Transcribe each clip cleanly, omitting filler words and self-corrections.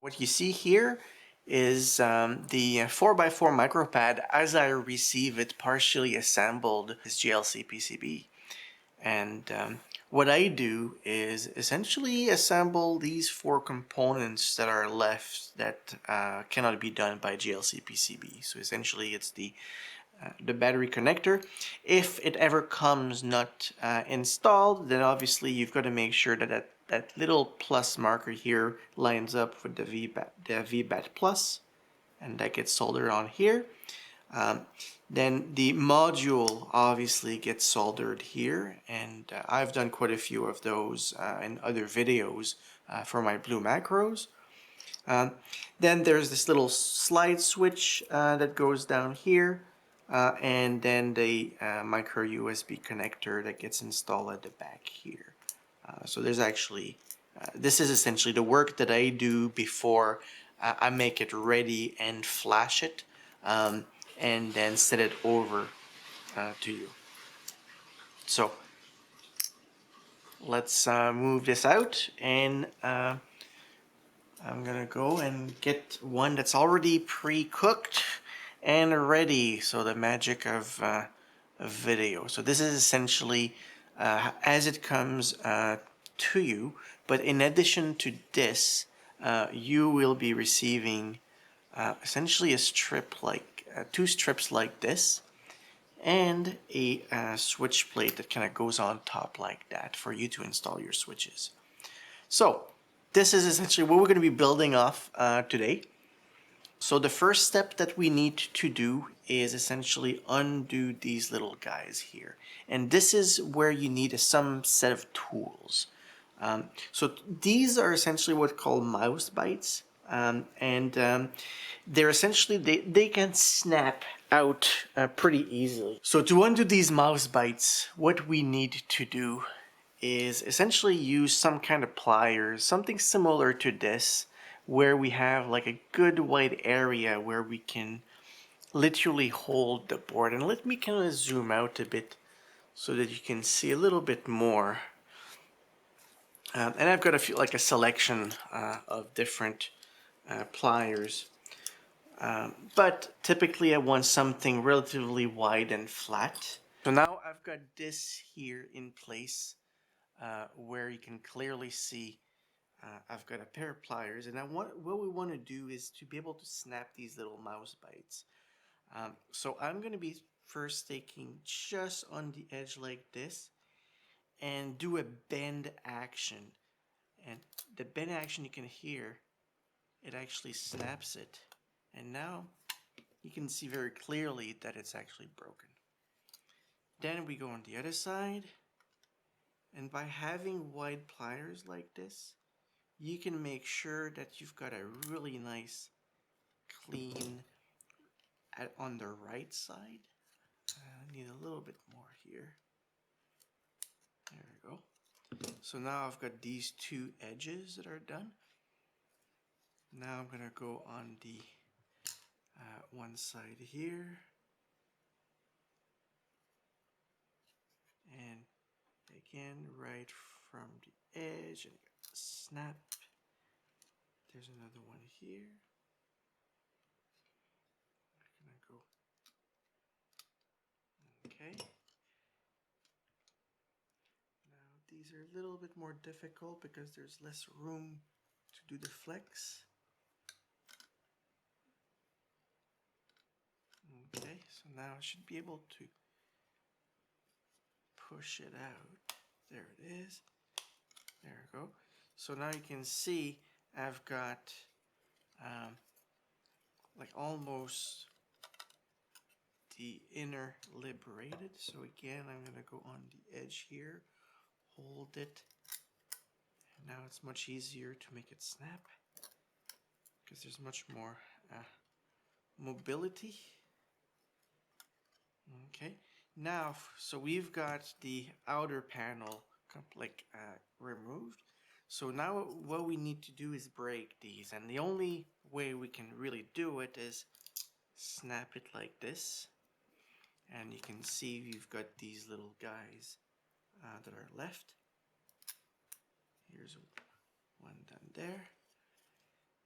What you see here is the 4x4 Macropad as I receive it partially assembled as GLC PCB. And what I do is essentially assemble these four components that are left that cannot be done by GLC PCB. So essentially it's the battery connector. If it ever comes not installed, then obviously you've got to make sure that that little plus marker here lines up with the VBAT plus, and that gets soldered on here. Then the module obviously gets soldered here, and I've done quite a few of those in other videos for my blue macros. Then there's this little slide switch that goes down here, and then the micro USB connector that gets installed at the back here. So there's actually, this is essentially the work that I do before I make it ready and flash it, and then set it over to you. So let's move this out, and I'm gonna go and get one that's already pre-cooked and ready. So the magic of video. So this is essentially as it comes to you, but in addition to this, you will be receiving essentially a strip like two strips like this, and a switch plate that kind of goes on top like that for you to install your switches. So this is essentially what we're going to be building off today. So the first step that we need to do is essentially undo these little guys here. And this is where you need some set of tools. So these are essentially what called mouse bites. They're essentially, they can snap out pretty easily. So to undo these mouse bites, what we need to do is essentially use some kind of pliers, something similar to this, where we have like a good wide area where we can literally hold the board. And let me kind of zoom out a bit so that you can see a little bit more. And I've got a selection of different pliers. But typically I want something relatively wide and flat. So now I've got this here in place where you can clearly see I've got a pair of pliers, and what we want to do is to be able to snap these little mouse bites. So I'm going to be first taking just on the edge like this and do a bend action. And the bend action, you can hear it actually snaps it. And now you can see very clearly that it's actually broken. Then we go on the other side, and by having wide pliers like this, you can make sure that you've got a really nice clean on the right side. I need a little bit more here. There we go. So now I've got these two edges that are done. Now I'm gonna go on the one side here, and again right from the edge, and snap. There's another one here. I'm gonna go. Okay. Now these are a little bit more difficult because there's less room to do the flex. Okay, so now I should be able to push it out. There it is. There we go. So now you can see I've got like almost the inner liberated. So again, I'm going to go on the edge here, hold it. And now it's much easier to make it snap because there's much more mobility. Okay, now, so we've got the outer panel removed. So now what we need to do is break these, and the only way we can really do it is snap it like this. And you can see we've got these little guys that are left. Here's one done there.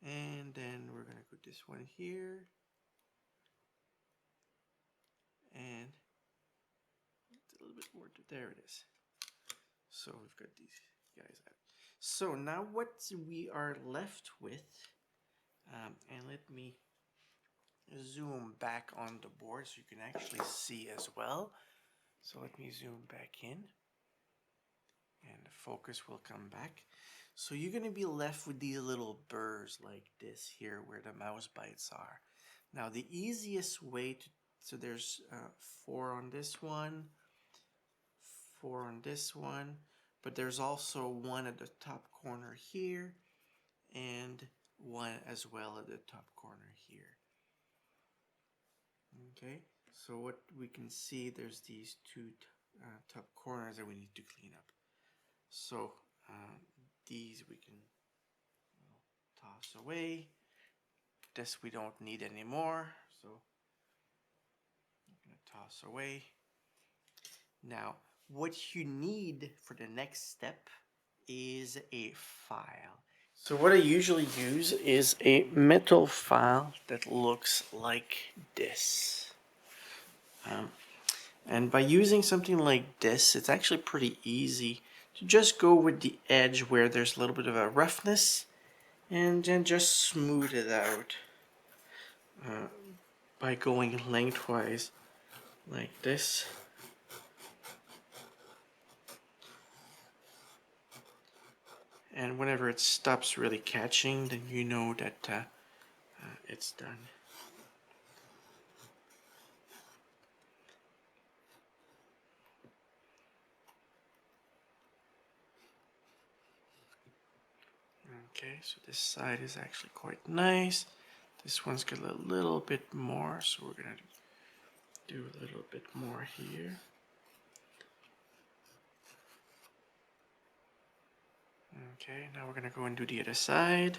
And then we're going to put this one here. And a little bit more. There it is. So we've got these guys out. So now what we are left with, and let me zoom back on the board so you can actually see as well. So let me zoom back in and the focus will come back. So you're going to be left with these little burrs like this here where the mouse bites are. Now the easiest way to, so there's 4 on this one, 4 on this one, but there's also one at the top corner here and one as well at the top corner here. Okay, so what we can see, there's these two top corners that we need to clean up. So these we can toss away. This we don't need anymore, so I'm going to toss away. Now, what you need for the next step is a file. So what I usually use is a metal file that looks like this. And by using something like this, it's actually pretty easy to just go with the edge where there's a little bit of a roughness and then just smooth it out by going lengthwise like this. And whenever it stops really catching, then you know that it's done. Okay, so this side is actually quite nice. This one's got a little bit more, so we're gonna do a little bit more here. Okay, now we're gonna go and do the other side.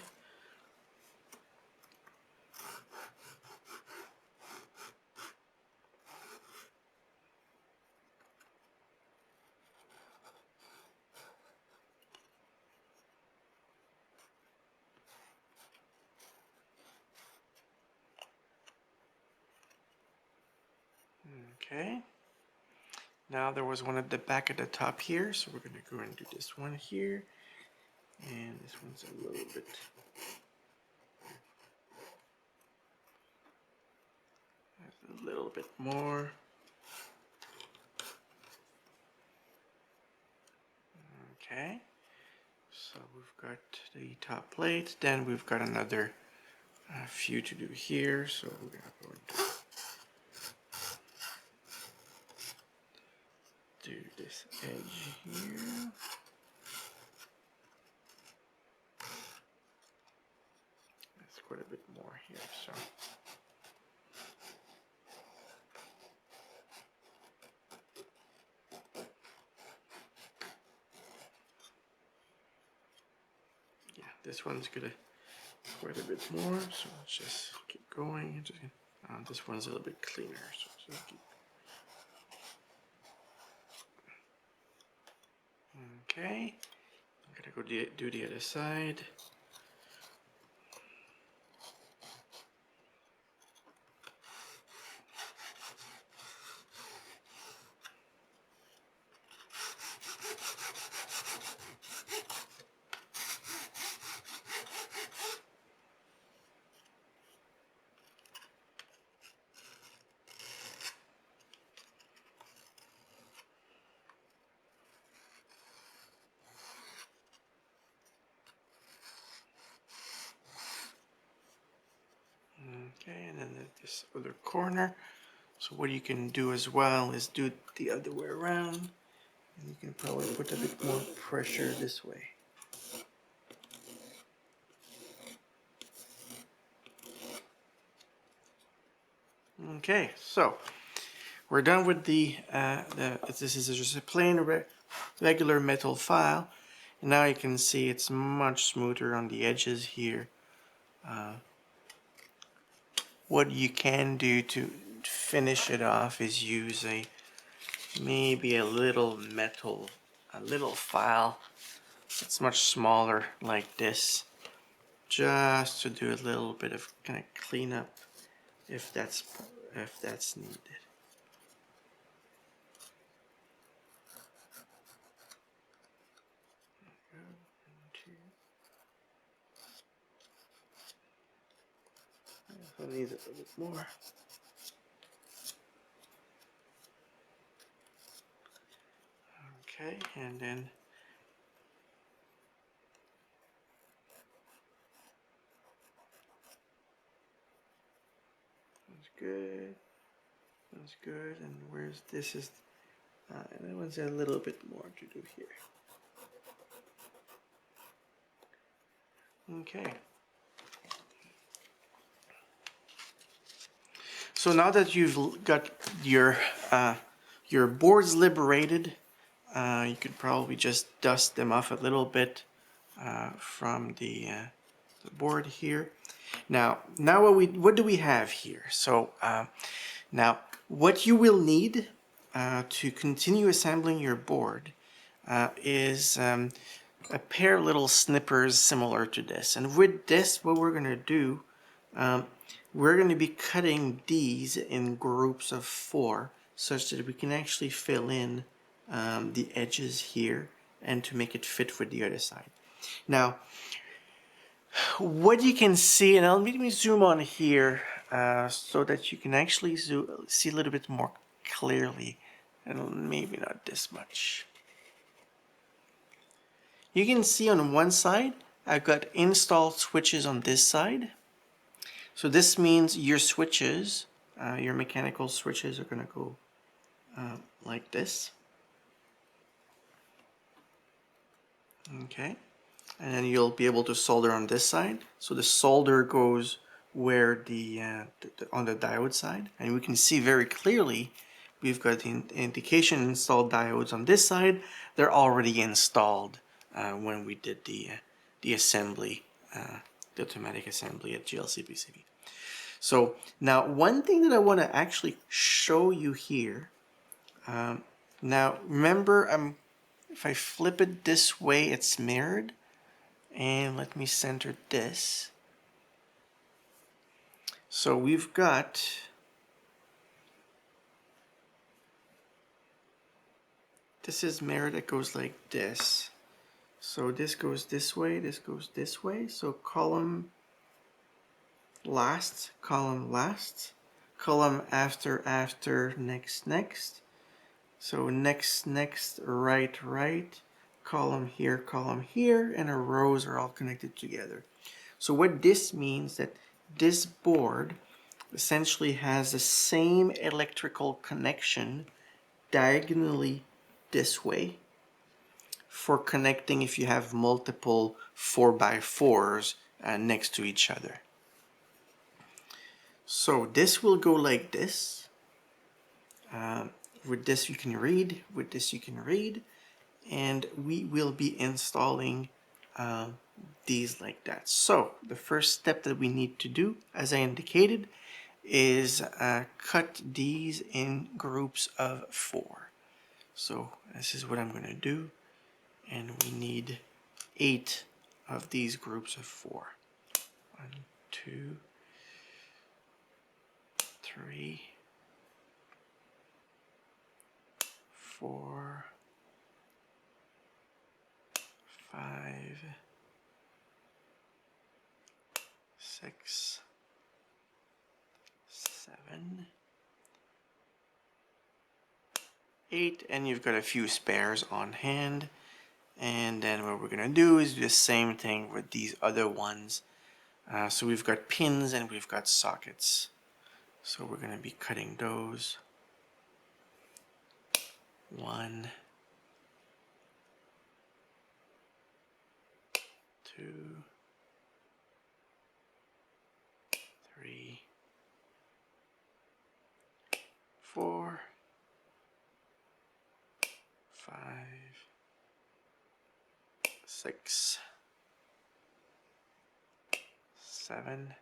Okay, now there was one at the back at the top here, so we're going to go and do this one here, and this one's a little bit more. Okay, so we've got the top plate, then we've got another few to do here, so we're going to go and do this edge here. That's quite a bit more here, so. Yeah, this one's gonna quite a bit more, so let's just keep going. This one's a little bit cleaner, so just keep. Okay, I'm gonna go do the other side. Okay, and then this other corner. So what you can do as well is do it the other way around, and you can probably put a bit more pressure this way. Okay, so we're done with this is just a plain regular metal file, and now you can see it's much smoother on the edges here. What you can do to finish it off is use maybe a little file. It's much smaller like this, just to do a little bit of kind of cleanup if that's needed. I need a little bit more. Okay, and then that's good. That's good. And where's this is? And that one's a little bit more to do here. Okay. So now that you've got your boards liberated, you could probably just dust them off a little bit from the board here. Now what do we have here? So now what you will need to continue assembling your board is a pair of little snippers similar to this. And with this, what we're going to do, we're going to be cutting these in groups of 4 such that we can actually fill in the edges here and to make it fit with the other side. Now, what you can see, and let me zoom on here so that you can actually see a little bit more clearly, and maybe not this much. You can see on one side, I've got installed switches on this side. So this means your switches, your mechanical switches are going to go like this. Okay. And then you'll be able to solder on this side. So the solder goes where on the diode side. And we can see very clearly we've got the indication installed diodes on this side. They're already installed when we did the assembly, the automatic assembly at GLC PCB. So now one thing that I want to actually show you here. Now remember, if I flip it this way, it's mirrored. And let me center this. So we've got this is mirrored, it goes like this. So this goes this way, this goes this way. So column last, column after, next. So next, right, column here, and our rows are all connected together. So what this means that this board essentially has the same electrical connection diagonally this way for connecting if you have multiple 4x4s next to each other. So this will go like this. With this you can read, with this you can read, and we will be installing these like that. So the first step that we need to do, as I indicated, is cut these in groups of 4. So this is what I'm going to do, and we need 8 of these groups of 4. 1, 2, 3, 4, 5, 6, 7, 8, and you've got a few spares on hand. And then what we're going to do is do the same thing with these other ones. So we've got pins and we've got sockets. So we're going to be cutting those. 1, 2, 3, 4, 5, 6, 7,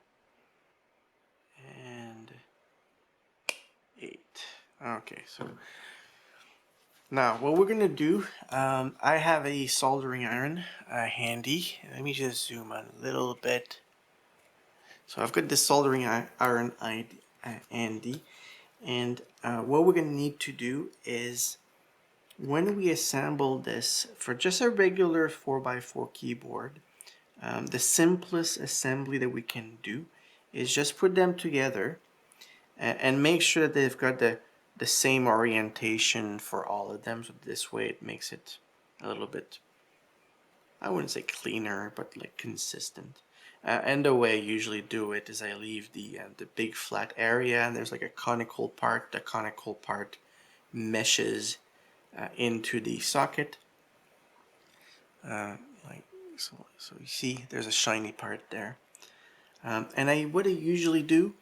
and 8. Okay, so Now, what we're going to do, I have a soldering iron handy. Let me just zoom on a little bit. So I've got this soldering iron handy, and what we're going to need to do is, when we assemble this for just a regular 4x4 keyboard, the simplest assembly that we can do is just put them together and make sure that they've got the same orientation for all of them. So this way it makes it a little bit, I wouldn't say cleaner, but like consistent. And the way I usually do it is I leave the big flat area, and there's like a conical part. The conical part meshes into the socket. Like so you see there's a shiny part there. And what I usually do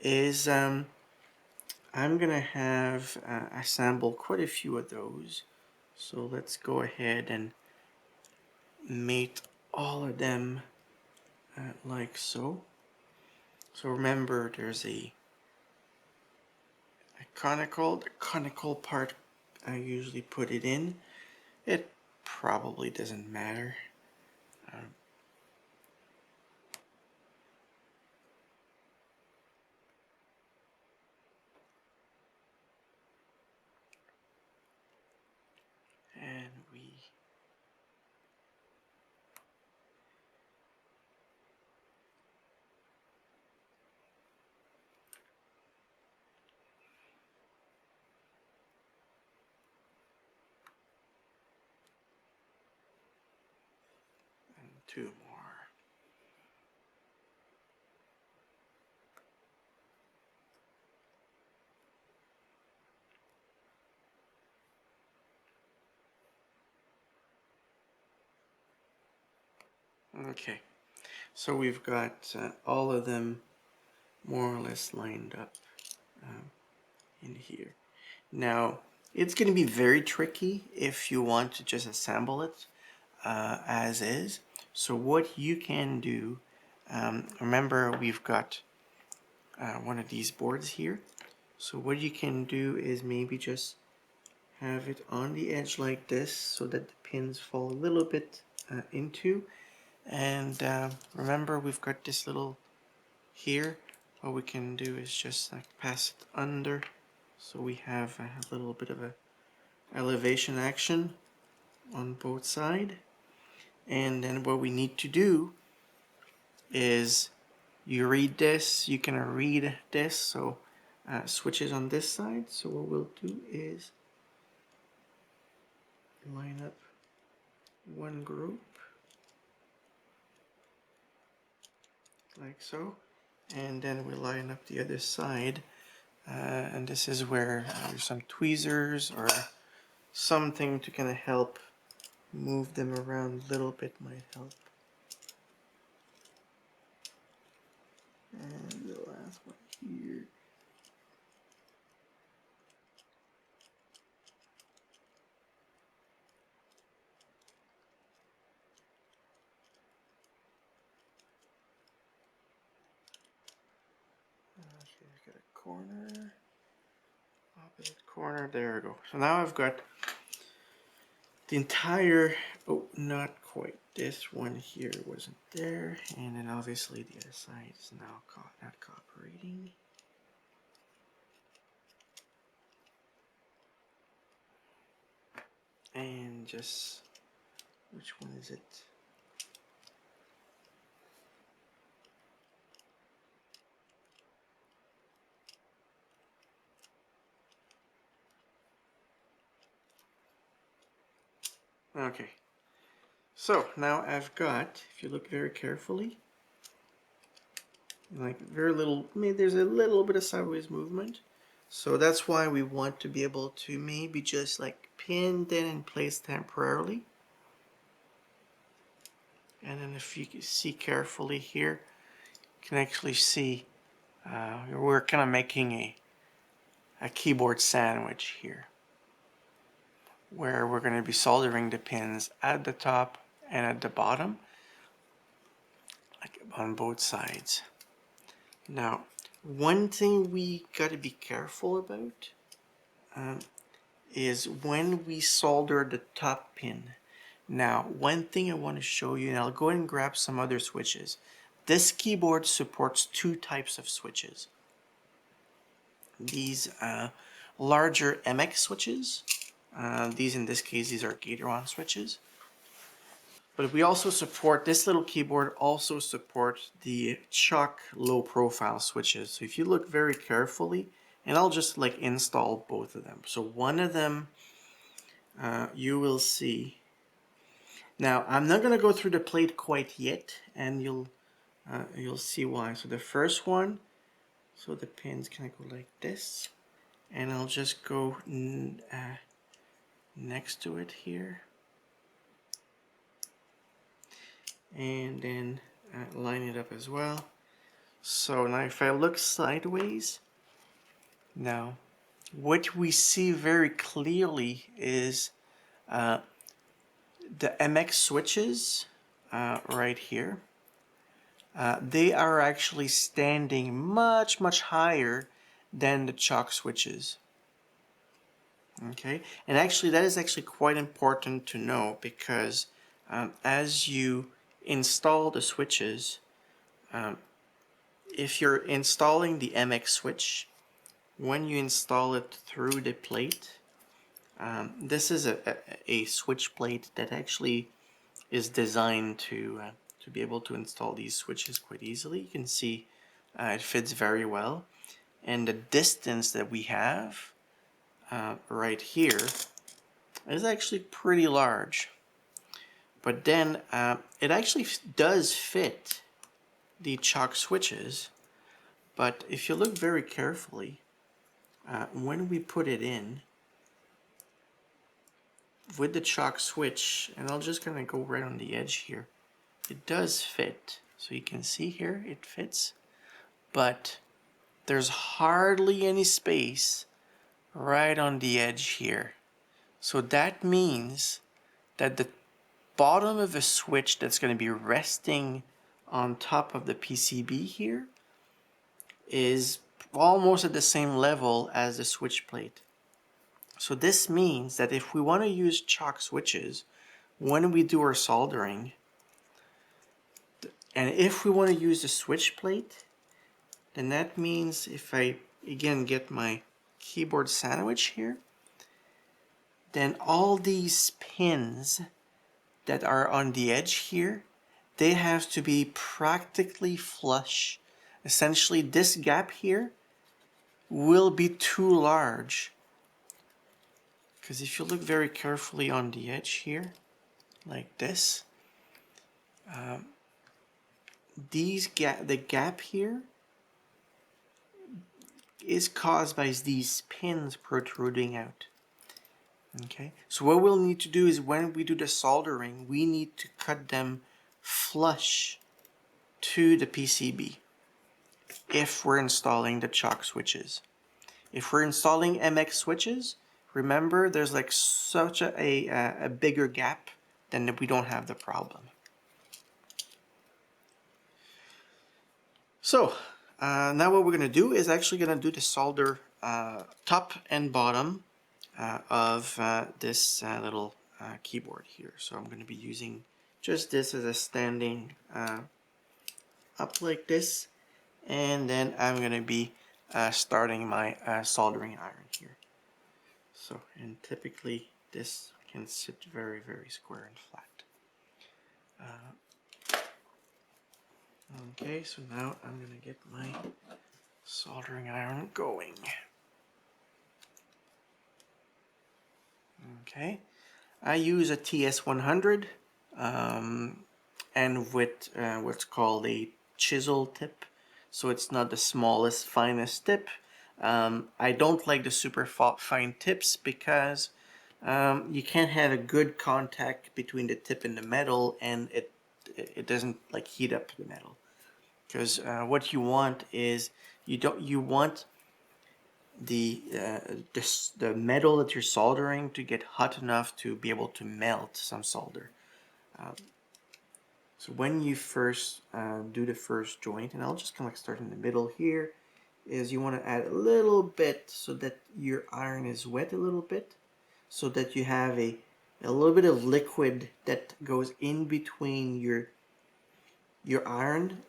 is I'm gonna have assemble quite a few of those. So let's go ahead and mate all of them like so. So remember, there's the conical part. I usually put it in. It probably doesn't matter. And we and two more. Okay, so we've got all of them more or less lined up in here. Now, it's going to be very tricky if you want to just assemble it as is. So what you can do, remember we've got one of these boards here. So what you can do is maybe just have it on the edge like this so that the pins fall a little bit into. And remember, we've got this little here. What we can do is just like pass it under, so we have a little bit of a elevation action on both sides. And then what we need to do is, you read this, you can read this, so switches on this side. So what we'll do is line up one group like so, and then we line up the other side, and this is where there's some tweezers or something to kind of help move them around a little bit might help. And the last one here. Okay, I've got a corner, opposite corner, there we go. So now I've got the entire, oh, not quite, this one here wasn't there, and then obviously the other side is now not cooperating. And just, which one is it? Okay, so now I've got, if you look very carefully, like very little, maybe there's a little bit of sideways movement. So that's why we want to be able to maybe just like pin that in place temporarily. And then if you can see carefully here, you can actually see we're kind of making a keyboard sandwich here, where we're going to be soldering the pins at the top and at the bottom, like on both sides. Now, one thing we got to be careful about is when we solder the top pin. Now, one thing I want to show you, and I'll go ahead and grab some other switches. This keyboard supports two types of switches. These larger MX switches. In this case, these are Gate-All-Around switches. But we also support, this little keyboard also supports the Chalk low profile switches. So if you look very carefully, and I'll just like install both of them. So one of them, you will see. Now I'm not going to go through the plate quite yet, and you'll see why. So the first one, so the pin's gonna go like this, and I'll just go next to it here, and then line it up as well. So now if I look sideways, now what we see very clearly is the MX switches right here. They are actually standing much higher than the Chalk switches. Okay, and actually that is actually quite important to know, because as you install the switches, if you're installing the MX switch, when you install it through the plate, this is a switch plate that actually is designed to be able to install these switches quite easily. You can see it fits very well, and the distance that we have right here is actually pretty large. But then it actually does fit the Chalk switches, but if you look very carefully, when we put it in with the Chalk switch, and I'm just gonna go right on the edge here, it does fit. So you can see here it fits, but there's hardly any space right on the edge here. So that means that the bottom of a switch that's going to be resting on top of the PCB here is almost at the same level as the switch plate. So this means that if we want to use Chalk switches when we do our soldering, and if we want to use the switch plate, then that means if I again get my keyboard sandwich here, then all these pins that are on the edge here, they have to be practically flush. Essentially, this gap here will be too large, because if you look very carefully on the edge here, like this, the gap here is caused by these pins protruding out. Okay, so what we'll need to do is when we do the soldering, we need to cut them flush to the PCB if we're installing the Chalk switches. If we're installing MX switches, remember there's like such a bigger gap, then we don't have the problem. So now what we're going to do is actually going to do the solder top and bottom of this little keyboard here. So I'm going to be using just this as a standing up like this, and then I'm going to be starting my soldering iron here. So, and typically this can sit very square and flat. Okay, so now I'm going to get my soldering iron going. Okay, I use a TS100 and with what's called a chisel tip, so it's not the smallest, finest tip. I don't like the super fine tips because you can't have a good contact between the tip and the metal, and it doesn't like heat up the metal. Because what you want is you want the metal that you're soldering to get hot enough to be able to melt some solder. So when you first do the first joint, and I'll just kind of like start in the middle here, is you want to add a little bit so that your iron is wet a little bit. so that you have a little bit of liquid that goes in between your iron,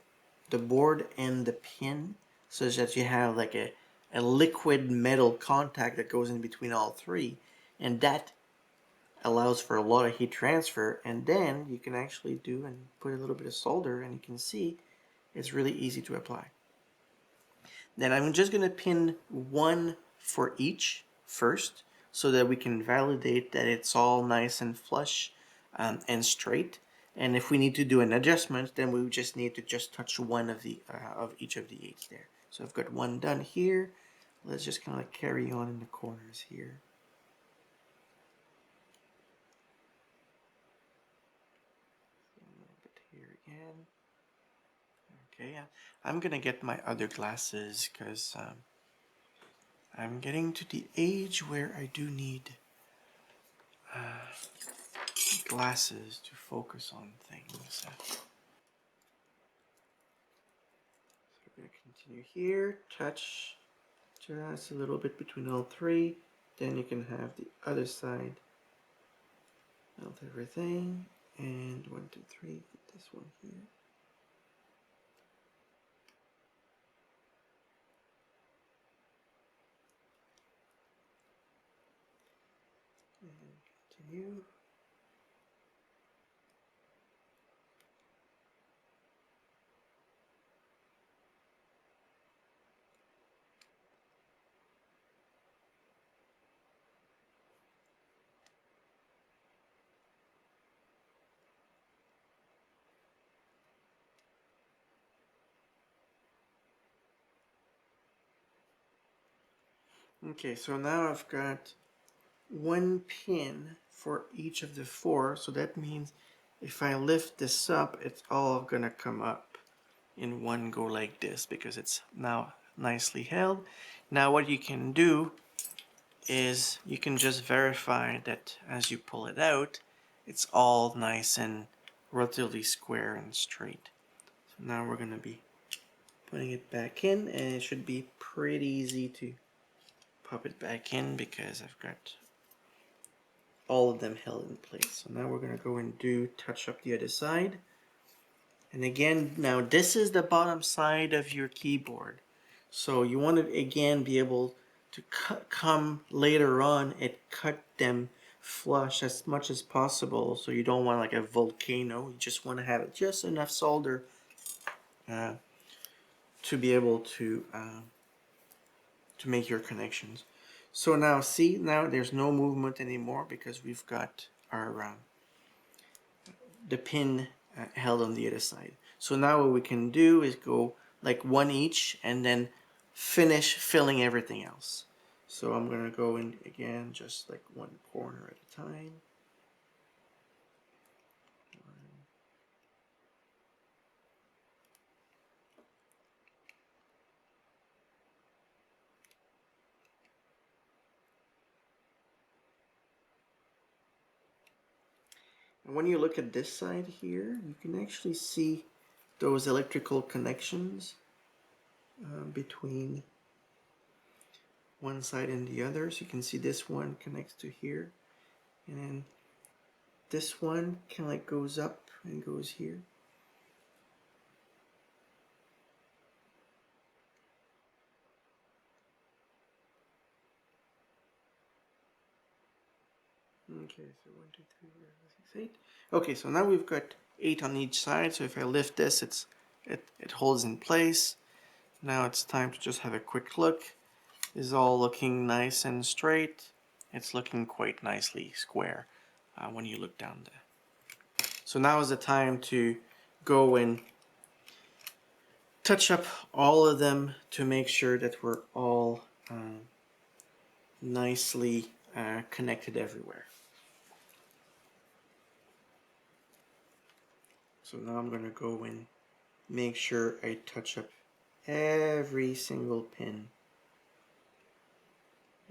the board, and the pin, so that you have like a liquid metal contact that goes in between all three, and that allows for a lot of heat transfer. And then you can actually do and put a little bit of solder, and you can see it's really easy to apply. Then I'm just going to pin one for each first, so that we can validate that it's all nice and flush and straight. And if we need to do an adjustment, then we just need to just touch one of the of each of the 8s there. So I've got one done here. Let's just kind of carry on in the corners here. A little bit here again. Okay, I'm gonna get my other glasses because I'm getting to the age where I do need glasses to focus on things. So we're going to continue here, touch just a little bit between all three. Then you can have the other side of everything. And 1, 2, 3, get this one here. And continue. Okay, so now I've got one pin for each of the 4, so that means if I lift this up, it's all gonna come up in one go like this, because it's now nicely held. Now what you can do is you can just verify that as you pull it out, it's all nice and relatively square and straight. So now we're gonna be putting it back in, and it should be pretty easy to pop it back in because I've got all of them held in place. So now we're going to go and touch up the other side. And again, now this is the bottom side of your keyboard. So you want to again be able to come later on and cut them flush as much as possible. So you don't want like a volcano. You just want to have it just enough solder to be able to make your connections. So now see, now there's no movement anymore because we've got our the pin held on the other side. So now what we can do is go like one each and then finish filling everything else. So I'm gonna go in again just like one corner at a time. And when you look at this side here, you can actually see those electrical connections between one side and the other. So you can see this one connects to here, and then this one kind of like goes up and goes here. Okay, so 1, 2, 3, 4, 5, 6, 8. Okay, so now we've got 8 on each side. So if I lift this, it holds in place. Now it's time to just have a quick look. Is all looking nice and straight. It's looking quite nicely square when you look down there. So now is the time to go and touch up all of them to make sure that we're all nicely connected everywhere. So now I'm going to go and make sure I touch up every single pin,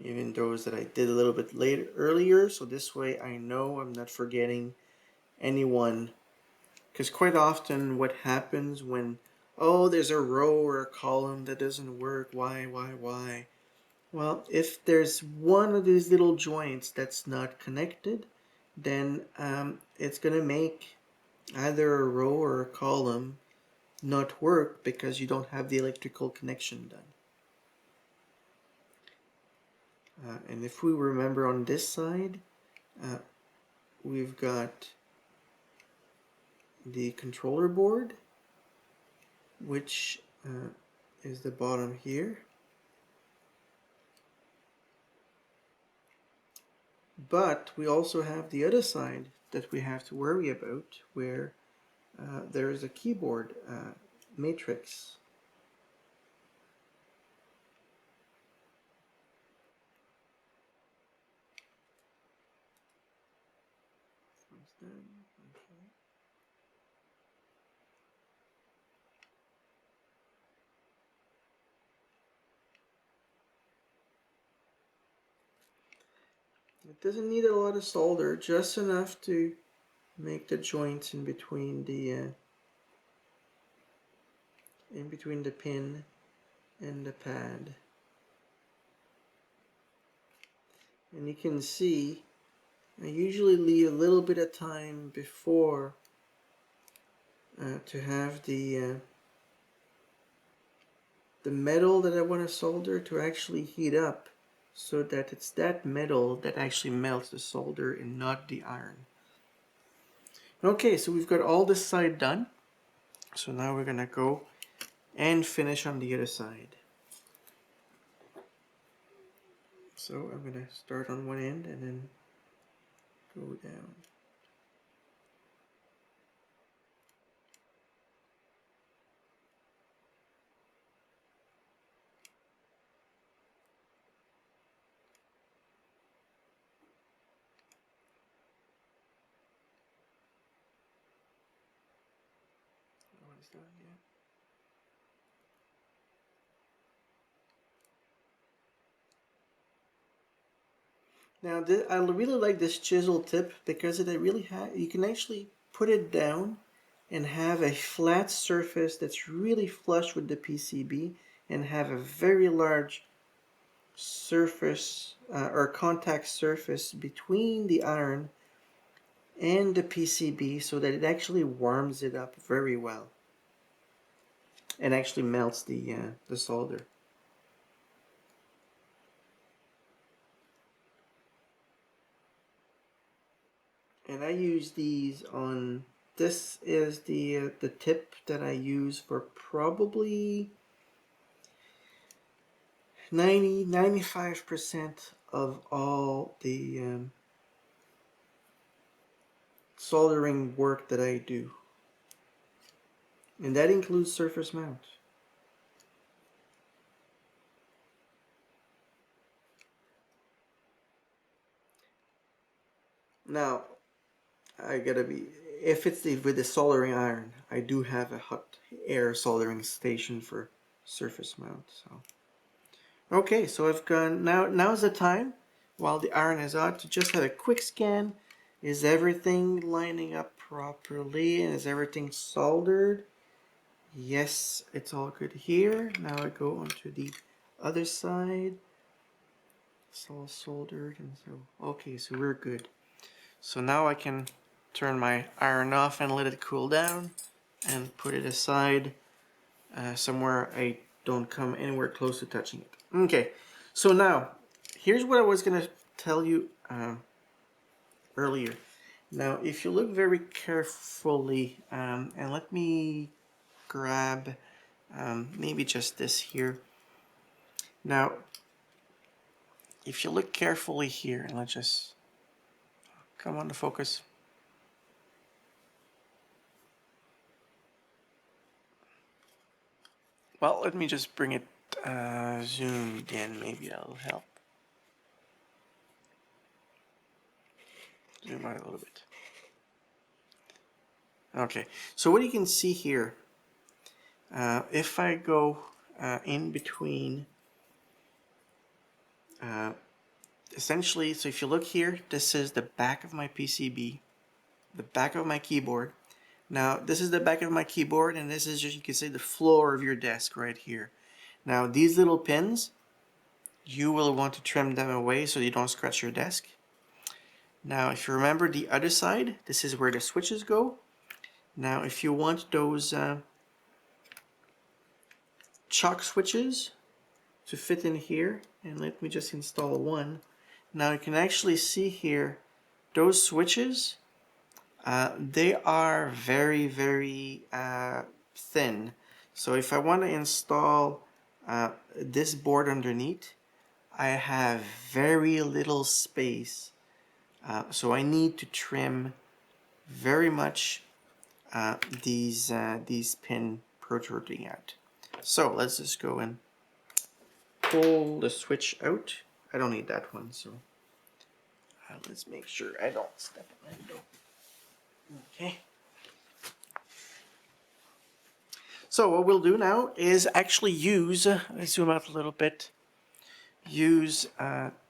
even those that I did a little bit earlier, so this way I know I'm not forgetting anyone. Because quite often what happens when, oh, there's a row or a column that doesn't work, why? Well, if there's one of these little joints that's not connected, then it's going to make either a row or a column not work because you don't have the electrical connection done. And if we remember on this side, we've got the controller board, which is the bottom here. But we also have the other side that we have to worry about, where there is a keyboard matrix. It doesn't need a lot of solder, just enough to make the joints in between the pin and the pad. And you can see I usually leave a little bit of time before to have the metal that I want to solder to actually heat up, so that it's that metal that actually melts the solder and not the iron. Okay, so we've got all this side done. So now we're gonna go and finish on the other side. So I'm gonna start on one end and then go down. One's done, yeah. Now I really like this chisel tip because it really you can actually put it down and have a flat surface that's really flush with the PCB and have a very large surface or contact surface between the iron and the PCB, so that it actually warms it up very well and actually melts the solder. And I use these on, this is the tip that I use for probably 95% of all the soldering work that I do. And that includes surface mount. Now, I gotta be, if it's with the soldering iron, I do have a hot air soldering station for surface mount. So, okay, so I've gone, now's the time, while the iron is hot, to just have a quick scan. Is everything lining up properly, and is everything soldered? Yes, it's all good here. Now I go onto the other side. It's all soldered, and so, okay, so we're good. So now I can turn my iron off and let it cool down and put it aside somewhere I don't come anywhere close to touching it. Okay, so now here's what I was going to tell you earlier. Now, if you look very carefully, and let me grab maybe just this here. Now, if you look carefully here, and let's just come on to focus. Well, let me just bring it zoomed in. Maybe that'll help. Zoom out a little bit. Okay, so what you can see here, if I go in between, essentially, so if you look here, this is the back of my PCB, the back of my keyboard. Now, this is the back of my keyboard, and this is just, you can say, the floor of your desk right here. Now, these little pins, you will want to trim them away so you don't scratch your desk. Now if you remember the other side, this is where the switches go. Now if you want those chalk switches to fit in here, and let me just install one. Now you can actually see here those switches, they are very thin. So if I want to install this board underneath, I have very little space, so I need to trim very much these pin protruding out. So let's just go and pull the switch out. I don't need that one, so let's make sure I don't step on the window. Okay. So what we'll do now is actually use, let's zoom out a little bit, use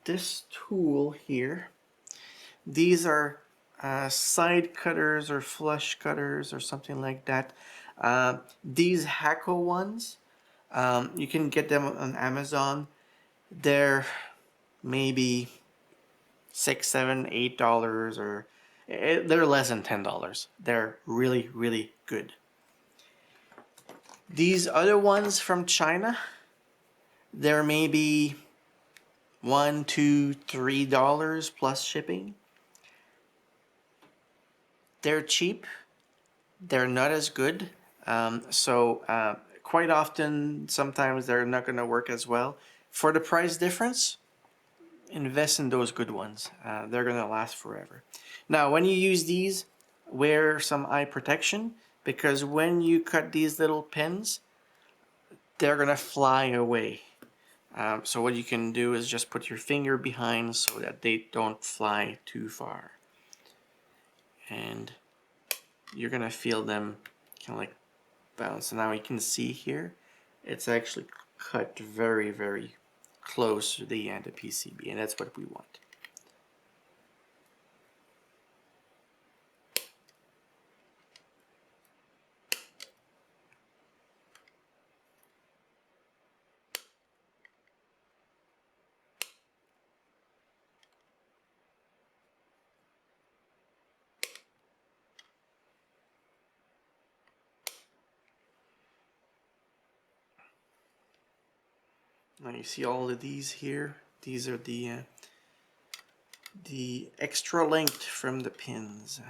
this tool here. These are side cutters or flush cutters or something like that. These Hakko ones, you can get them on Amazon. They're maybe $6, $7, $8, or they're less than $10. They're really good. These other ones from China, they're maybe $1, $2, $3 plus shipping. They're cheap. They're not as good. So quite often, sometimes they're not going to work as well. For the price difference, invest in those good ones. They're going to last forever. Now, when you use these, wear some eye protection, because when you cut these little pins, they're going to fly away. So what you can do is just put your finger behind so that they don't fly too far. And you're going to feel them kind of like bounce. Now you can see here, it's actually cut very close to the end of PCB, and that's what we want. Now you see all of these here. These are the extra length from the pins.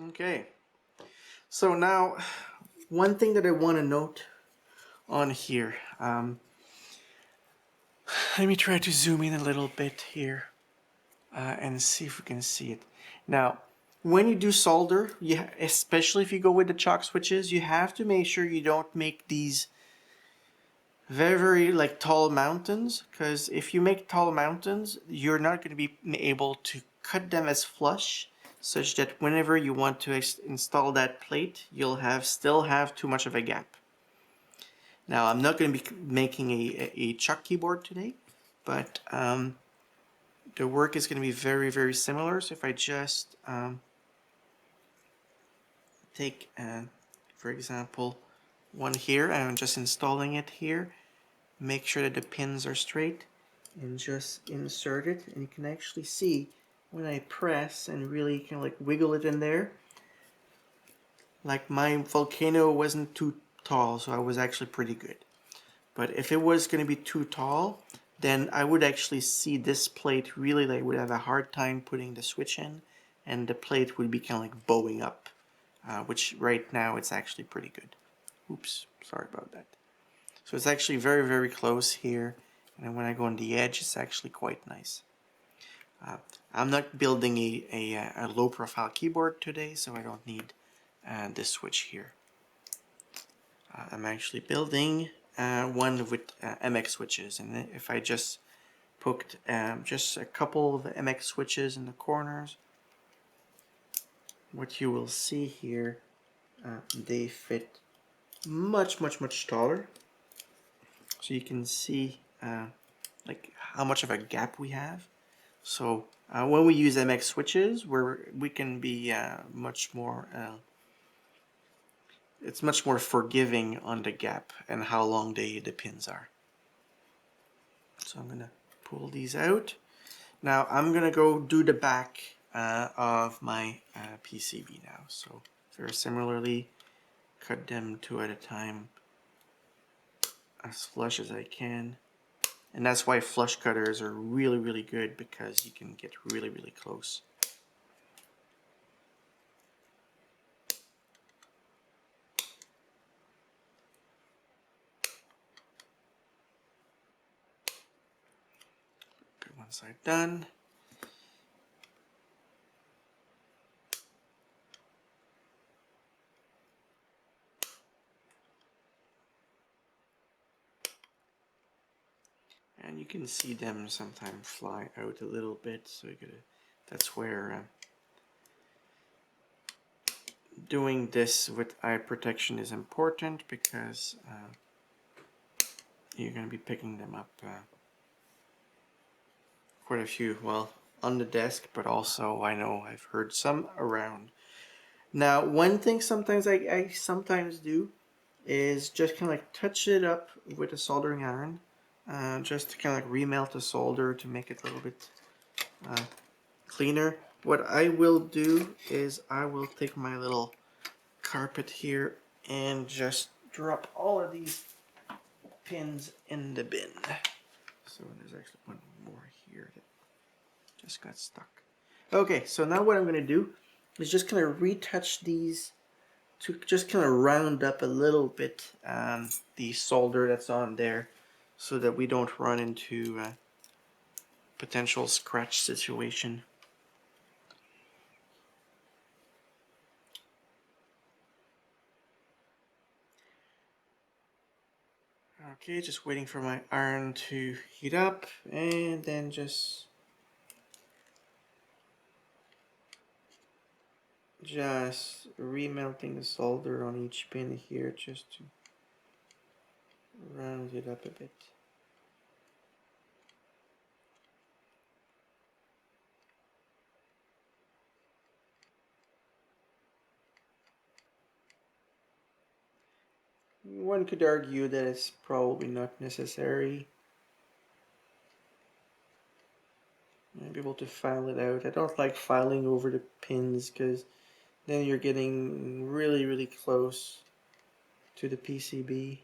Okay, so now one thing that I want to note on here, let me try to zoom in a little bit here and see if we can see it. Now, when you do solder, especially if you go with the chalk switches, you have to make sure you don't make these very like tall mountains, because if you make tall mountains, you're not going to be able to cut them as flush, such that whenever you want to install that plate, you'll still have too much of a gap. Now, I'm not going to be making a chalk keyboard today, but the work is going to be very similar. So if I just take, for example, one here, and I'm just installing it here, make sure that the pins are straight, and just insert it, and you can actually see when I press and really kind of like wiggle it in there, like my volcano wasn't too tall, so I was actually pretty good. But if it was going to be too tall, then I would actually see this plate really like would have a hard time putting the switch in, and the plate would be kind of like bowing up, which right now it's actually pretty good. Oops, sorry about that. So it's actually very close here, and when I go on the edge, it's actually quite nice. I'm not building a low profile keyboard today, so I don't need this switch here. I'm actually building one with MX switches, and if I just poked just a couple of MX switches in the corners, what you will see here, they fit much taller. So you can see like how much of a gap we have. So when we use MX switches, we can be much more. It's much more forgiving on the gap and how long the pins are. So I'm gonna pull these out. Now I'm gonna go do the back of my PCB now. So very similarly, cut them 2 at a time, as flush as I can. And that's why flush cutters are really good, because you can get really close. Get one side done. And you can see them sometimes fly out a little bit, so you gotta, that's where doing this with eye protection is important, because you're going to be picking them up quite a few, well, on the desk, but also I know I've heard some around. Now, one thing sometimes I sometimes do is just kind of like touch it up with a soldering iron, just to kind of like remelt the solder to make it a little bit cleaner. What I will do is I will take my little carpet here and just drop all of these pins in the bin. So there's actually one more here that just got stuck. Okay, so now what I'm going to do is just kind of retouch these to just kind of round up a little bit the solder that's on there, so that we don't run into a potential scratch situation. Okay, just waiting for my iron to heat up, and then just remelting the solder on each pin here, just to round it up a bit. One could argue that it's probably not necessary. I'll be able to file it out. I don't like filing over the pins, because then you're getting really close to the PCB.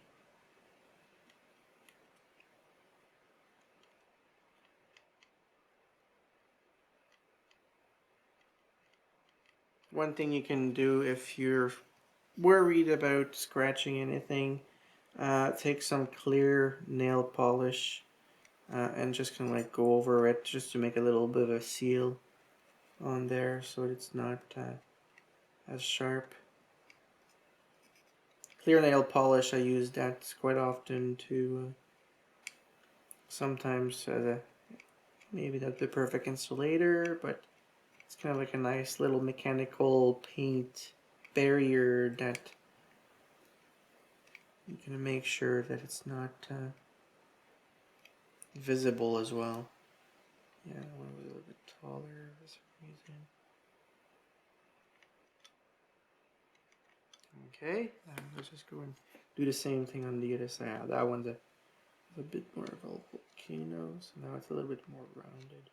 One thing you can do if you're worried about scratching anything, take some clear nail polish and just kind of like go over it, just to make a little bit of a seal on there so it's not as sharp. Clear nail polish, I use that quite often to sometimes as a, maybe not the perfect insulator, but it's kind of like a nice little mechanical paint barrier that you can make sure that it's not visible as well. Yeah, I want it a little bit taller for some reason. Okay, let's just go and do the same thing on the other side. That one's a bit more of a volcano, so now it's a little bit more rounded.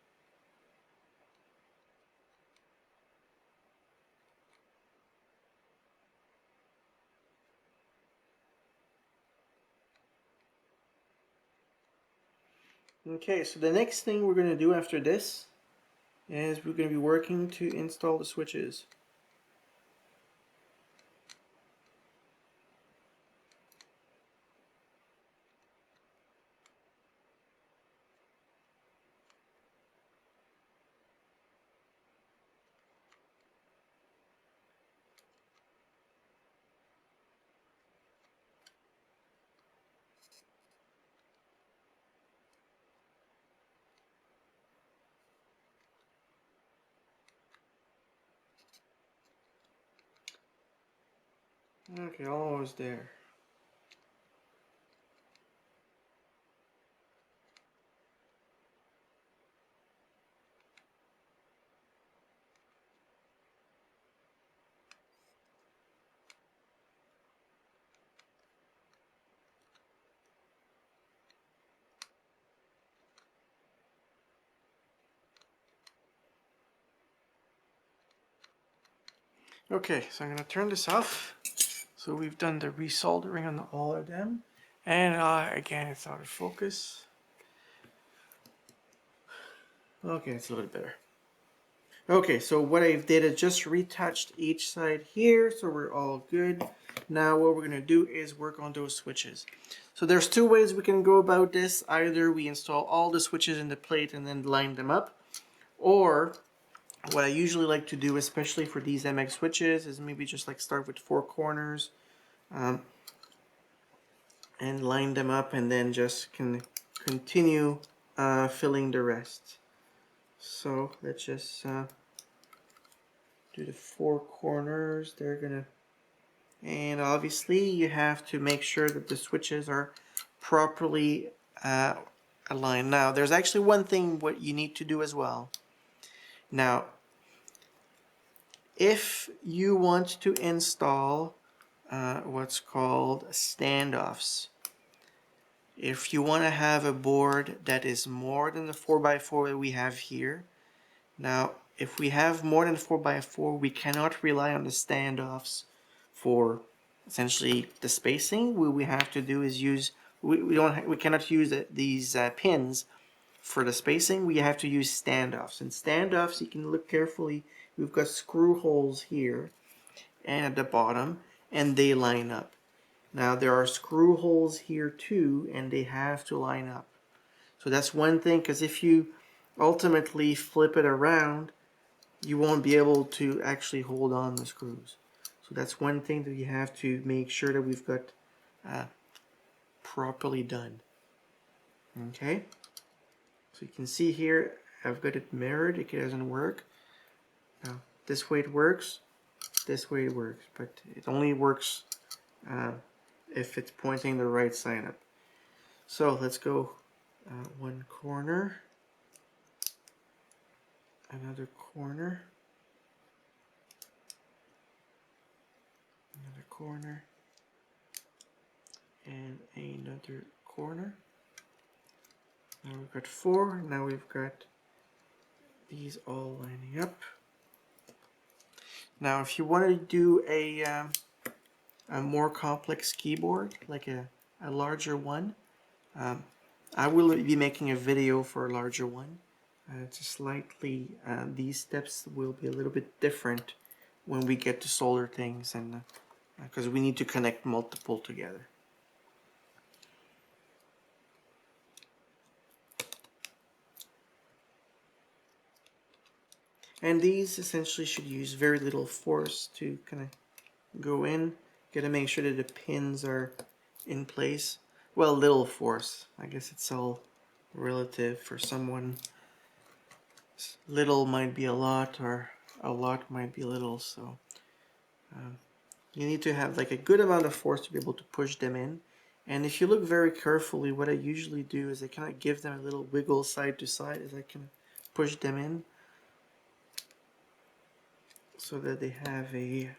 Okay, so the next thing we're going to do after this is we're going to be working to install the switches. Okay, almost there. Okay, so I'm going to turn this off. So we've done the resoldering on all of them. And again, it's out of focus. Okay, it's a little bit better. Okay, so what I did is just retouched each side here, so we're all good. Now what we're going to do is work on those switches. So there's two ways we can go about this. Either we install all the switches in the plate and then line them up, or what I usually like to do, especially for these MX switches, is maybe just like start with 4 corners and line them up, and then just can continue filling the rest. So let's just do the 4 corners. They're gonna, and obviously you have to make sure that the switches are properly aligned. Now there's actually one thing what you need to do as well. Now if you want to install what's called standoffs, if you want to have a board that is more than the 4x4 that we have here, now if we have more than 4x4, we cannot rely on the standoffs for essentially the spacing. What we have to do is use, we cannot use these pins for the spacing. We have to use standoffs. And standoffs, you can look carefully, we've got screw holes here and at the bottom, and they line up. Now there are screw holes here too, and they have to line up. So that's one thing, because if you ultimately flip it around, you won't be able to actually hold on the screws. So that's one thing that you have to make sure that we've got properly done. Okay, so you can see here I've got it mirrored. It doesn't work. Now this way it works, this way it works, but it only works if it's pointing the right side up. So let's go one corner, another corner, another corner, and another corner. Now we've got 4. Now we've got these all lining up. Now if you want to do a more complex keyboard, like a larger one, I will be making a video for a larger one. It's slightly, these steps will be a little bit different when we get to solder things, and because we need to connect multiple together. And these essentially should use very little force to kind of go in. Gotta make sure that the pins are in place. Well, little force. I guess it's all relative. For someone, little might be a lot, or a lot might be little. So you need to have like a good amount of force to be able to push them in. And if you look very carefully, what I usually do is I kind of give them a little wiggle side to side as I can push them in, so that they have a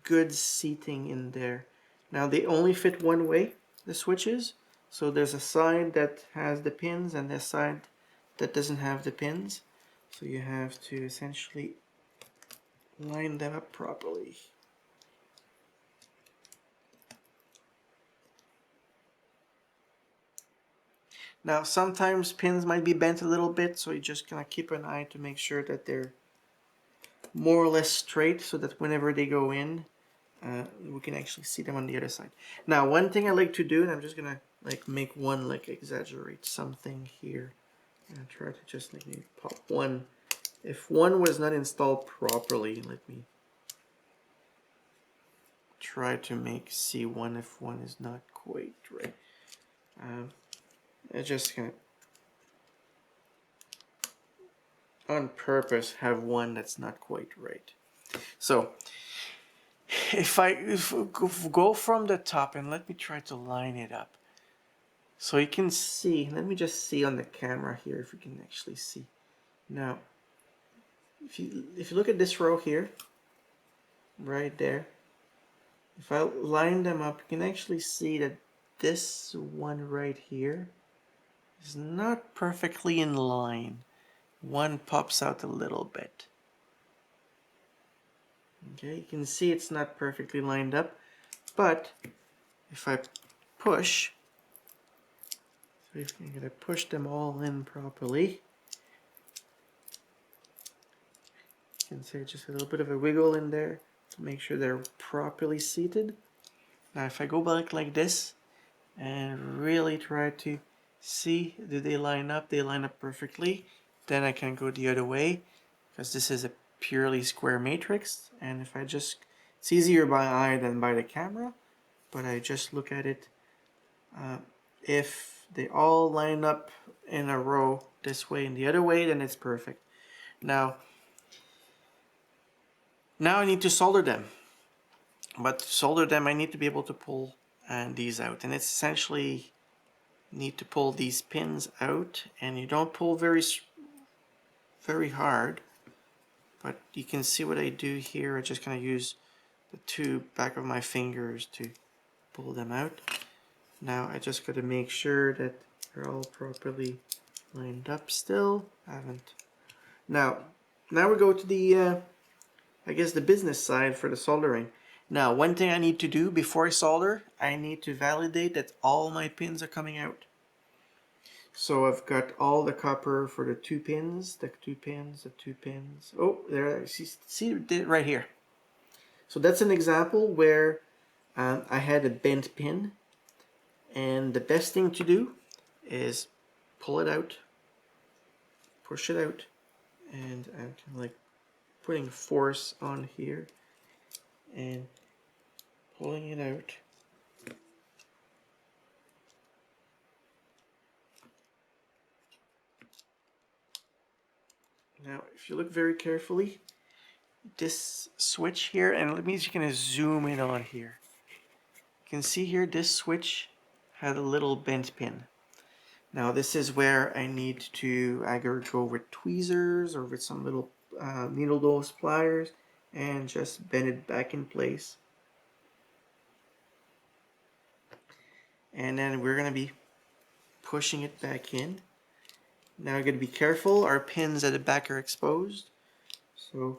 good seating in there. Now they only fit one way, the switches. So there's a side that has the pins and a side that doesn't have the pins. So you have to essentially line them up properly. Now sometimes pins might be bent a little bit, so you just kind of keep an eye to make sure that they're more or less straight, so that whenever they go in, we can actually see them on the other side. Now one thing I like to do, and I'm just gonna like make one, like exaggerate something here, and try to just like maybe pop one. If one was not installed properly, let me try to make C1 if one is not quite right. I just gonna on purpose have one that's not quite right. So if I go from the top, and let me try to line it up. So you can see, let me just see on the camera here if you can actually see. Now, if you look at this row here, right there, if I line them up, you can actually see that this one right here is not perfectly in line. One pops out a little bit. Okay, you can see it's not perfectly lined up, but if I push, so if I'm going to push them all in properly, you can see just a little bit of a wiggle in there to make sure they're properly seated. Now if I go back like this and really try to see, do they line up? They line up perfectly. Then I can go the other way, because this is a purely square matrix, and if I just, it's easier by eye than by the camera, but I just look at it. If they all line up in a row this way and the other way, then it's perfect. Now I need to solder them, but to solder them I need to be able to pull these out, and it's essentially need to pull these pins out, and you don't pull very hard, but you can see what I do here. I just kind of use the two back of my fingers to pull them out. Now I just got to make sure that they're all properly lined up still. I haven't. Now we go to the I guess the business side for the soldering. Now one thing I need to do before I solder, I need to validate that all my pins are coming out. So I've got all the copper for the two pins. Oh, there, see right here. So that's an example where I had a bent pin, and the best thing to do is pull it out, push it out, and I'm kind of like putting force on here and pulling it out. Now if you look very carefully, this switch here, and let me just kind of zoom in on here. You can see here this switch had a little bent pin. Now this is where I need to either go with tweezers or with some little needle nose pliers and just bend it back in place. And then we're going to be pushing it back in. Now we're going to be careful, our pins at the back are exposed. So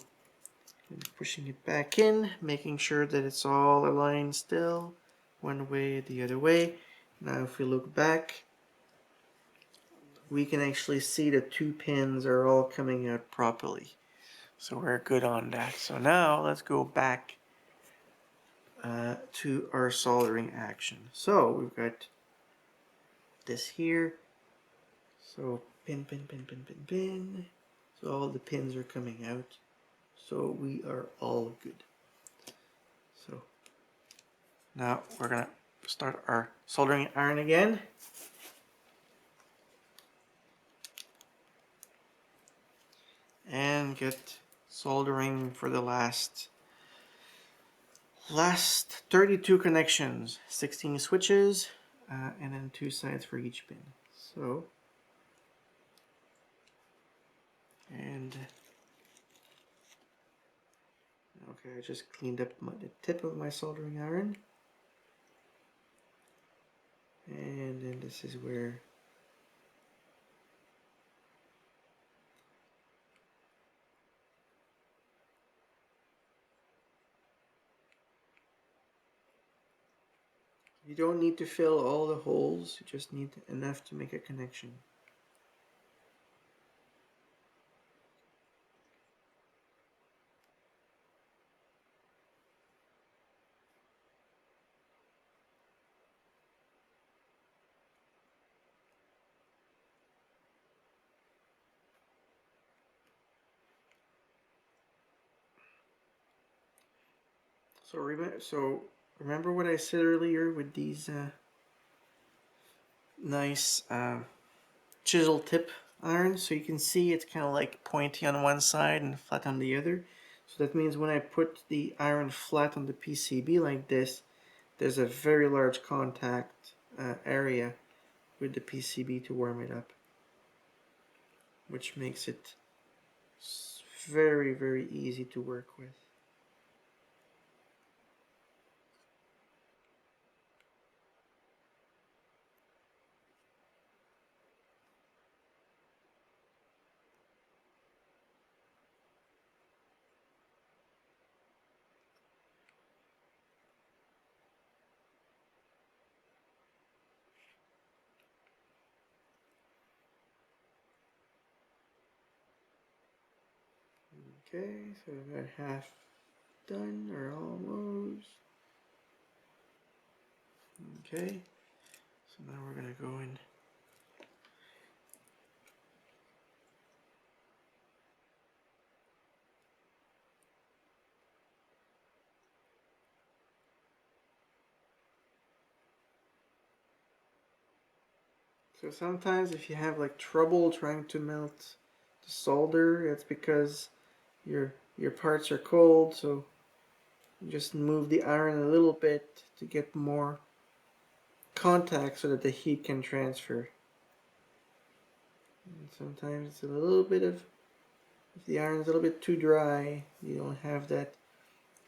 pushing it back in, making sure that it's all aligned still, one way, the other way. Now if we look back, we can actually see the two pins are all coming out properly. So we're good on that. So now let's go back to our soldering action. So we've got this here. So pin. So all the pins are coming out. So we are all good. So now we're gonna start our soldering iron again. And get soldering for the last 32 connections, 16 switches, and then 2 sides for each pin. So, and okay, I just cleaned up the tip of my soldering iron, and then this is where you don't need to fill all the holes, you just need enough to make a connection. So remember what I said earlier with these nice chisel tip iron, so you can see it's kind of like pointy on one side and flat on the other. So that means when I put the iron flat on the PCB like this, there's a very large contact area with the PCB to warm it up, which makes it very easy to work with. Okay, so we've got half done, or almost. Okay, so now we're gonna go in. So sometimes if you have like trouble trying to melt the solder, it's because your parts are cold, so you just move the iron a little bit to get more contact so that the heat can transfer. And sometimes it's a little bit of, if the iron is a little bit too dry, you don't have that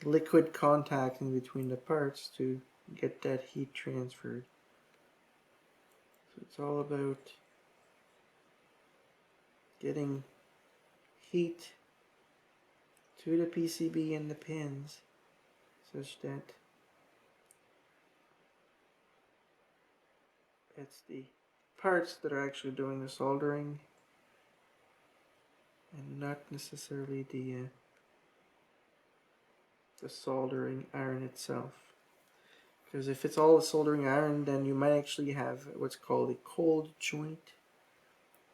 liquid contact in between the parts to get that heat transferred. So it's all about getting heat to the PCB and the pins such that it's the parts that are actually doing the soldering and not necessarily the soldering iron itself. Because if it's all the soldering iron, then you might actually have what's called a cold joint.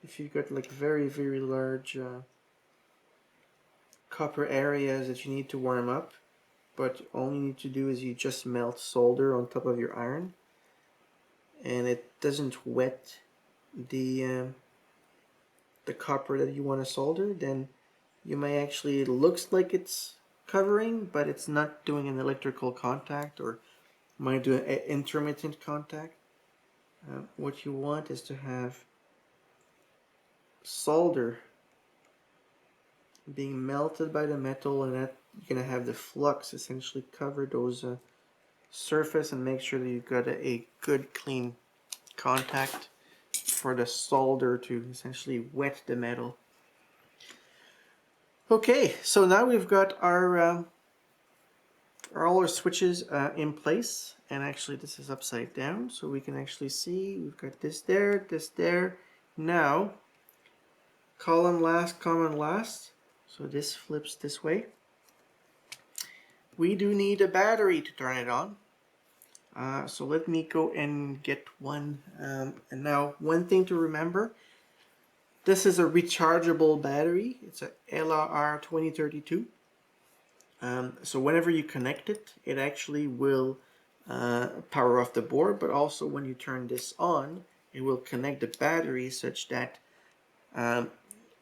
If you've got like very, very large copper areas that you need to warm up, but all you need to do is you just melt solder on top of your iron, and it doesn't wet the copper that you want to solder, then you may actually, it looks like it's covering, but it's not doing an electrical contact, or might do an intermittent contact. What you want is to have solder being melted by the metal, and that you're gonna have the flux essentially cover those surface and make sure that you've got a good clean contact for the solder to essentially wet the metal. Okay, so now we've got our all our switches in place, and actually this is upside down so we can actually see we've got this there. Now column last, so this flips this way. We do need a battery to turn it on, so let me go and get one. And now one thing to remember, this is a rechargeable battery. It's a LR 2032. So whenever you connect it, it actually will power off the board, but also when you turn this on, it will connect the battery such that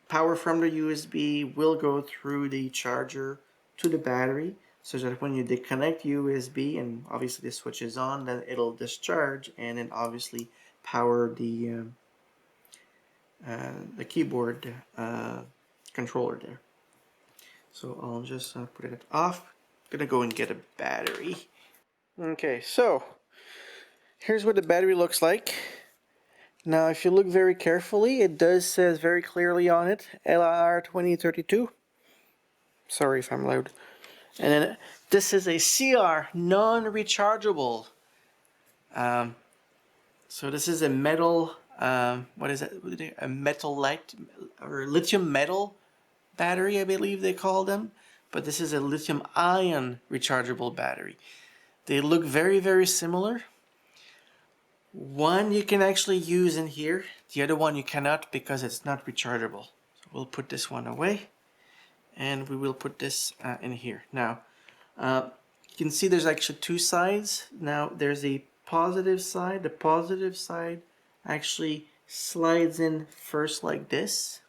power from the USB will go through the charger to the battery, so that when you disconnect USB and obviously the switch is on, then it'll discharge and then obviously power the keyboard controller there. So I'll just put it off. I'm gonna go and get a battery. Okay, so here's what the battery looks like. Now if you look very carefully, it does says very clearly on it LR 2032. Sorry if I'm loud. And then this is a CR non-rechargeable. So this is a metal, what is it? A metal light or lithium metal battery, I believe they call them. But this is a lithium ion rechargeable battery. They look very, very similar. One you can actually use in here. The other one you cannot because it's not rechargeable. So we'll put this one away. And we will put this in here. Now, you can see there's actually two sides. Now, there's a positive side. The positive side actually slides in first like this.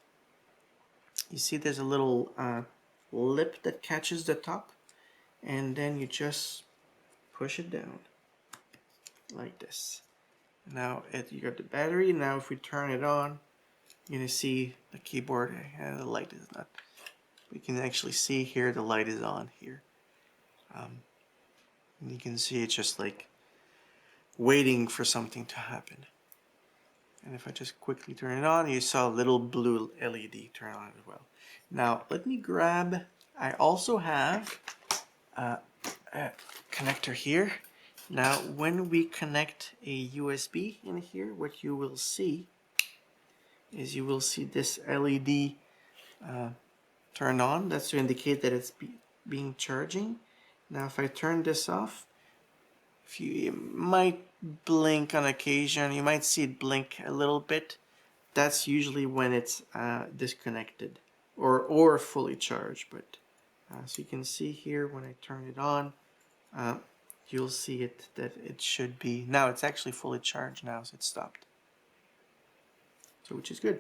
You see there's a little lip that catches the top. And then you just push it down like this. Now, you got the battery. Now, if we turn it on, you're going to see the keyboard and the light is not. We can actually see here the light is on here. And you can see it's just like waiting for something to happen. And if I just quickly turn it on, you saw a little blue LED turn on as well. Now let me grab, I also have a connector here. Now when we connect a USB in here, what you will see is you will see this LED turned on. That's to indicate that it's being charging. Now if I turn this off, it might blink on occasion. You might see it blink a little bit. That's usually when it's disconnected or fully charged. But so you can see here when I turn it on, you'll see it that it should be. Now it's actually fully charged now, so it stopped. So which is good.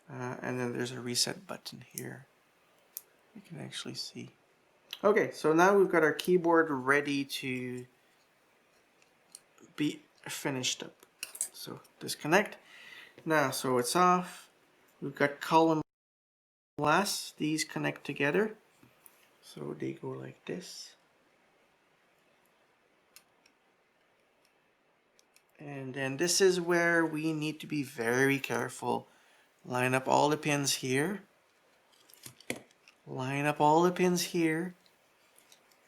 And then there's a reset button here. You can actually see. Okay, so now we've got our keyboard ready to be finished up. So disconnect. Now, so it's off. We've got column glass. These connect together. So they go like this. And then this is where we need to be very careful. Line up all the pins here. Line up all the pins here.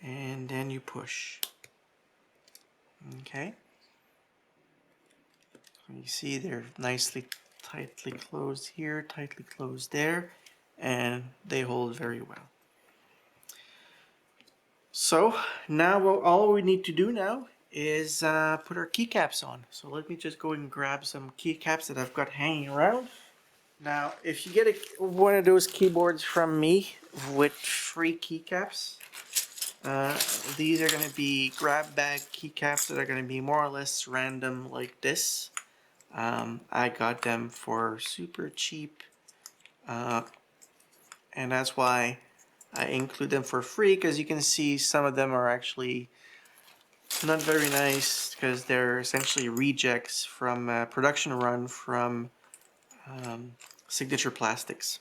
And then you push. Okay. So you see they're nicely tightly closed here, tightly closed there, and they hold very well. So now all we need to do now is put our keycaps on. So let me just go and grab some keycaps that I've got hanging around. Now, if you get one of those keyboards from me with free keycaps, these are going to be grab bag keycaps that are going to be more or less random like this. I got them for super cheap, and that's why I include them for free, because you can see some of them are actually not very nice because they're essentially rejects from a production run from Signature Plastics.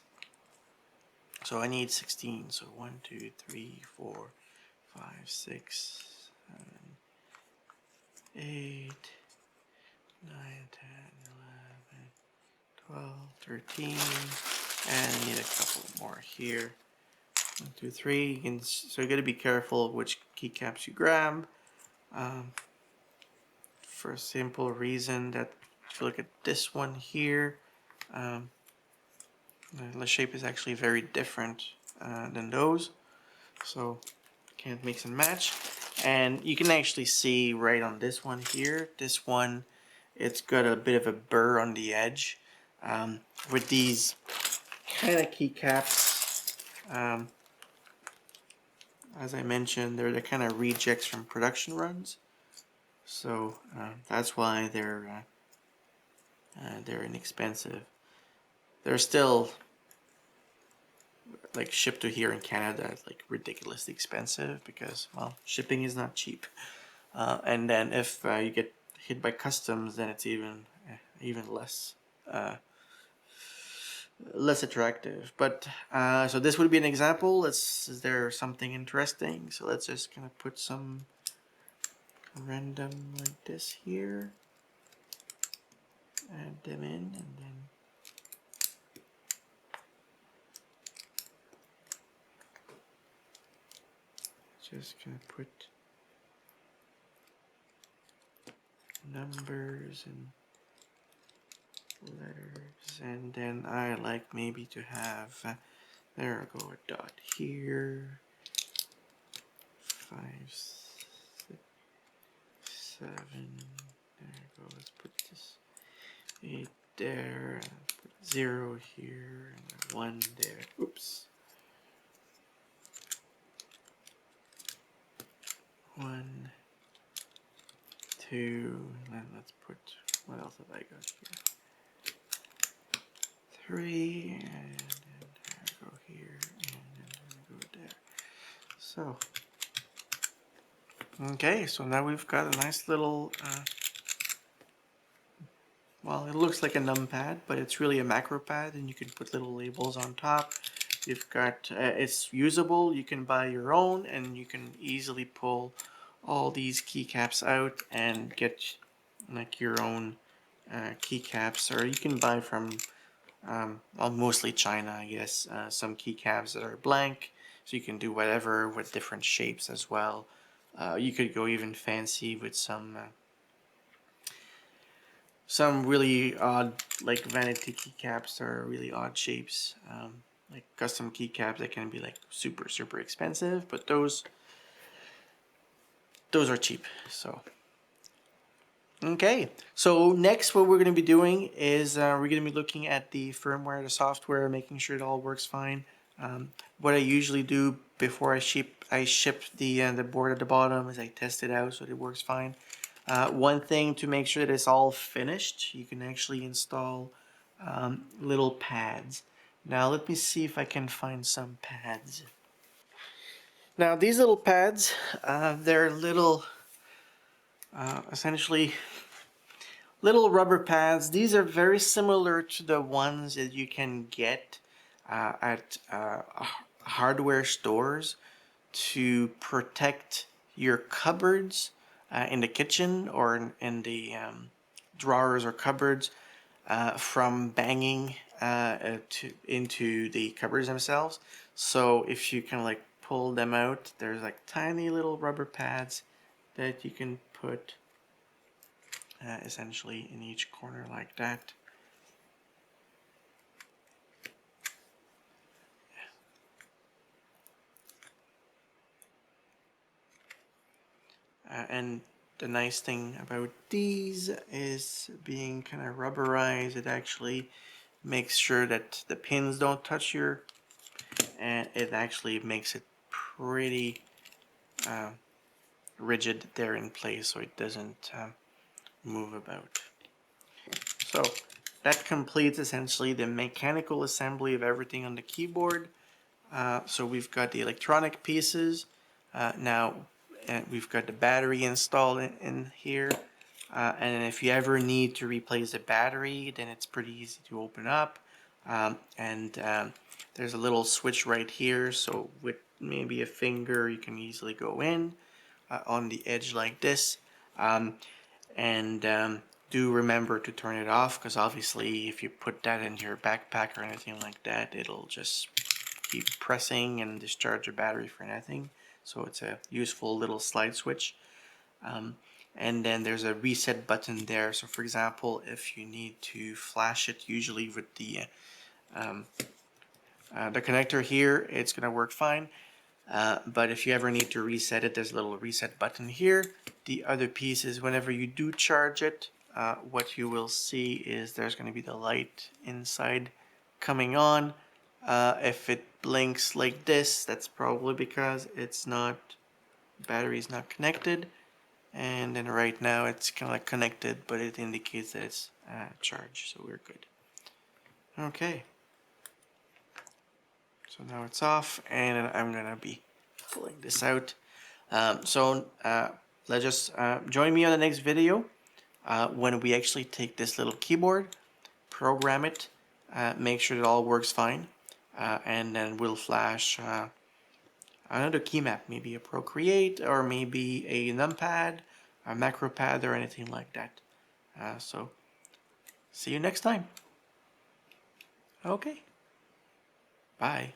So I need 16. So 1, 2, 3, 4, 5, 6, 7, 8, 9, 10, 11, 12, 13, and I need a couple more here. 1, 2, 3. So you got to be careful which keycaps you grab. For a simple reason that if you look at this one here, the shape is actually very different than those, so can't mix and match. And you can actually see right on this one here, this one, it's got a bit of a burr on the edge. With these kind of keycaps, as I mentioned, they're the kind of rejects from production runs, so that's why they're inexpensive. They're still like shipped to here in Canada like ridiculously expensive because, well, shipping is not cheap. And then if you get hit by customs, then it's even less attractive. But so this would be an example. Is there something interesting? So let's just kind of put some random like this here, add them in, and then just gonna put numbers and letters, and then I like maybe to have there I go, a dot here, 5, 6, 7, there I go, let's put this 8 there, put 0 here, and 1 there. Oops. 1, 2, and then let's put, what else have I got here? 3, and then there I go here, and then I go there. So, okay, so now we've got a nice little, well, it looks like a numpad, but it's really a Macropad, and you can put little labels on top. You've got, it's usable, you can buy your own, and you can easily pull all these keycaps out and get like your own keycaps, or you can buy from, well, mostly China, I guess, some keycaps that are blank, so you can do whatever with different shapes as well. You could go even fancy with some some really odd, like vanity keycaps are really odd shapes. Like custom keycaps that can be like super expensive, but those are cheap. So okay, so next what we're going to be doing is we're going to be looking at the firmware, the software, making sure it all works fine. What I usually do before I ship the board at the bottom is I test it out so that it works fine. One thing to make sure that it's all finished, you can actually install little pads. Now let me see if I can find some pads. Now these little pads, they're little, essentially little rubber pads. These are very similar to the ones that you can get at hardware stores to protect your cupboards in the kitchen or in the drawers or cupboards from banging into the cupboards themselves. So if you can like pull them out, there's like tiny little rubber pads that you can put essentially in each corner like that. And the nice thing about these is being kind of rubberized. It actually makes sure that the pins don't touch your, and it actually makes it pretty rigid there in place so it doesn't move about. So that completes essentially the mechanical assembly of everything on the keyboard. So we've got the electronic pieces. Now we've got the battery installed in here. And if you ever need to replace the battery, then it's pretty easy to open up. There's a little switch right here, so with maybe a finger you can easily go in on the edge like this. Do remember to turn it off, because obviously if you put that in your backpack or anything like that, it'll just keep pressing and discharge your battery for nothing. So it's a useful little slide switch. And then there's a reset button there. So for example, if you need to flash it, usually with the connector here, it's gonna work fine. But if you ever need to reset it, there's a little reset button here. The other piece is whenever you do charge it, what you will see is there's going to be the light inside coming on. If it blinks like this, that's probably because it's not, battery's not connected. And then right now it's kind of like connected, but it indicates that it's charged, so we're good. Okay. So now it's off, and I'm gonna be pulling this out. Let's just join me on the next video when we actually take this little keyboard, program it, make sure it all works fine, and then we'll flash another key map, maybe a Procreate or maybe a numpad, a Macropad, or anything like that. So see you next time. Okay. Bye.